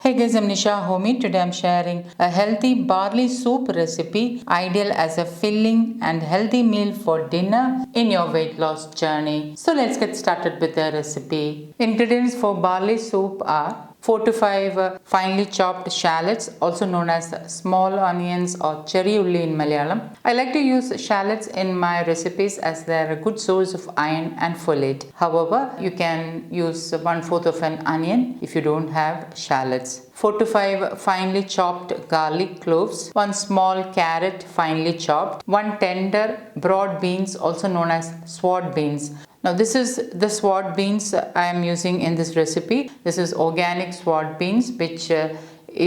Hey guys, I'm Nisa Homey. Today I'm sharing a healthy barley soup recipe, ideal as a filling and healthy meal for dinner in your weight loss journey. So let's get started with the recipe. Ingredients for barley soup are 4 to 5 finely chopped shallots, also known as small onions or cherry ulli in Malayalam. I like to use shallots in my recipes as they are a good source of iron and folate. However, you can use 1/4 of an onion if you don't have shallots. 4 to 5 finely chopped garlic cloves, 1 small carrot finely chopped, 1 tender broad beans also known as sword beans. Now this is the sword beans I am using in this recipe. This is organic sword beans which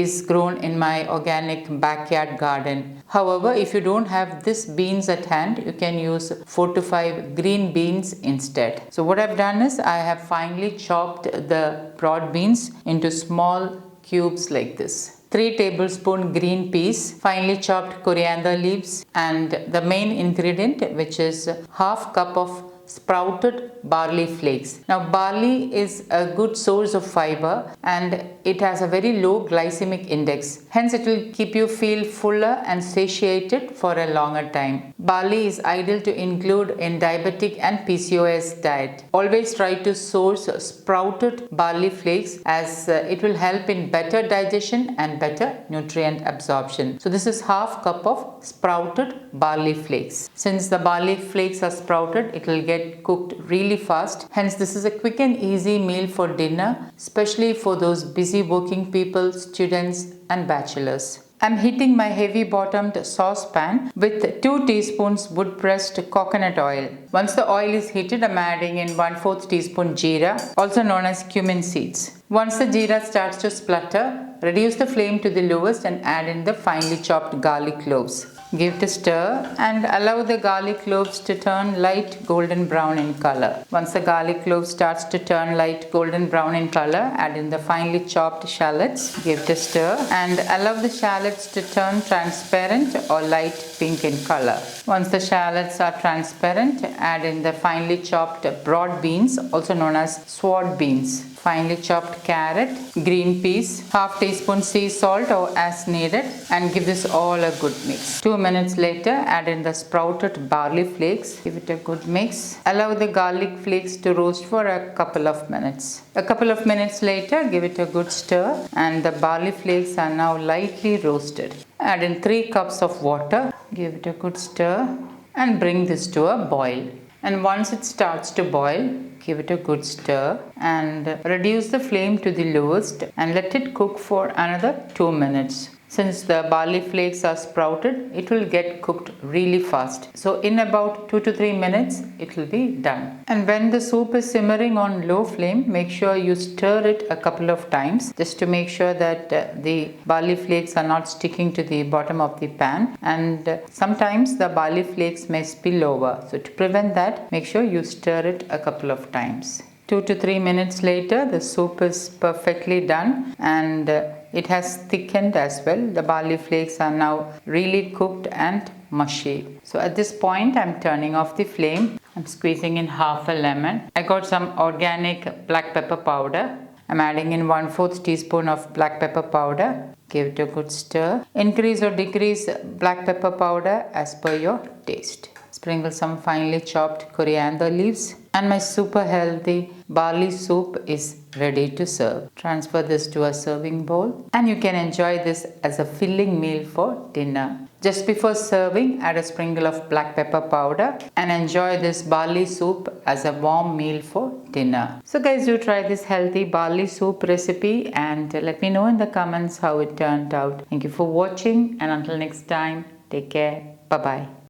is grown in my organic backyard garden. However, if you don't have this beans at hand, you can use 4 to 5 green beans instead. So what I've done is I have finely chopped the broad beans into small cubes like this. 3 tablespoon green peas, finely chopped coriander leaves, and the main ingredient, which is half cup of sprouted barley flakes. Now barley is a good source of fiber and it has a very low glycemic index. Hence it will keep you feel fuller and satiated for a longer time. Barley is ideal to include in diabetic and PCOS diet. Always try to source sprouted barley flakes as it will help in better digestion and better nutrient absorption. So this is half cup of sprouted barley flakes. Since the barley flakes are sprouted, it will get cooked really fast. Hence this is a quick and easy meal for dinner, especially for those busy working people, students and bachelors. I'm heating my heavy bottomed saucepan with 2 teaspoons wood pressed coconut oil. Once the oil is heated, I'm adding in 1/4 teaspoon jeera, also known as cumin seeds. Once the jeera starts to splutter, reduce the flame to the lowest and add in the finely chopped garlic cloves. Give it a stir and allow the garlic cloves to turn light golden brown in color. Once the garlic clove starts to turn light golden brown in color, add in the finely chopped shallots. Give it a stir and allow the shallots to turn transparent or light pink in color. Once the shallots are transparent, add in the finely chopped broad beans, also known as sword beans, finely chopped carrot, green peas, half teaspoon sea salt or as needed, and give this all a good mix. 2 minutes later, add in the sprouted barley flakes. Give it a good mix. Allow the garlic flakes to roast for a couple of minutes. A couple of minutes later, give it a good stir and the barley flakes are now lightly roasted. Add in 3 cups of water. Give it a good stir and bring this to a boil. And once it starts to boil, give it a good stir and reduce the flame to the lowest and let it cook for another 2 minutes. Since the barley flakes are sprouted, it will get cooked really fast. So in about 2 to 3 minutes, it will be done. And when the soup is simmering on low flame, make sure you stir it a couple of times just to make sure that the barley flakes are not sticking to the bottom of the pan. And sometimes the barley flakes may spill over. So to prevent that, make sure you stir it a couple of times. 2 to 3 minutes later, the soup is perfectly done and it has thickened as well. The barley flakes are now really cooked and mushy. So at this point, I'm turning off the flame. I'm squeezing in half a lemon. I got some organic black pepper powder. I'm adding in 1/4 teaspoon of black pepper powder. Give it a good stir. Increase or decrease black pepper powder as per your taste. Sprinkle some finely chopped coriander leaves. And my super healthy barley soup is ready to serve. Transfer this to a serving bowl and you can enjoy this as a filling meal for dinner. Just before serving, add a sprinkle of black pepper powder and enjoy this barley soup as a warm meal for dinner. So guys, do try this healthy barley soup recipe and let me know in the comments how it turned out. Thank you for watching and until next time, take care. Bye-bye.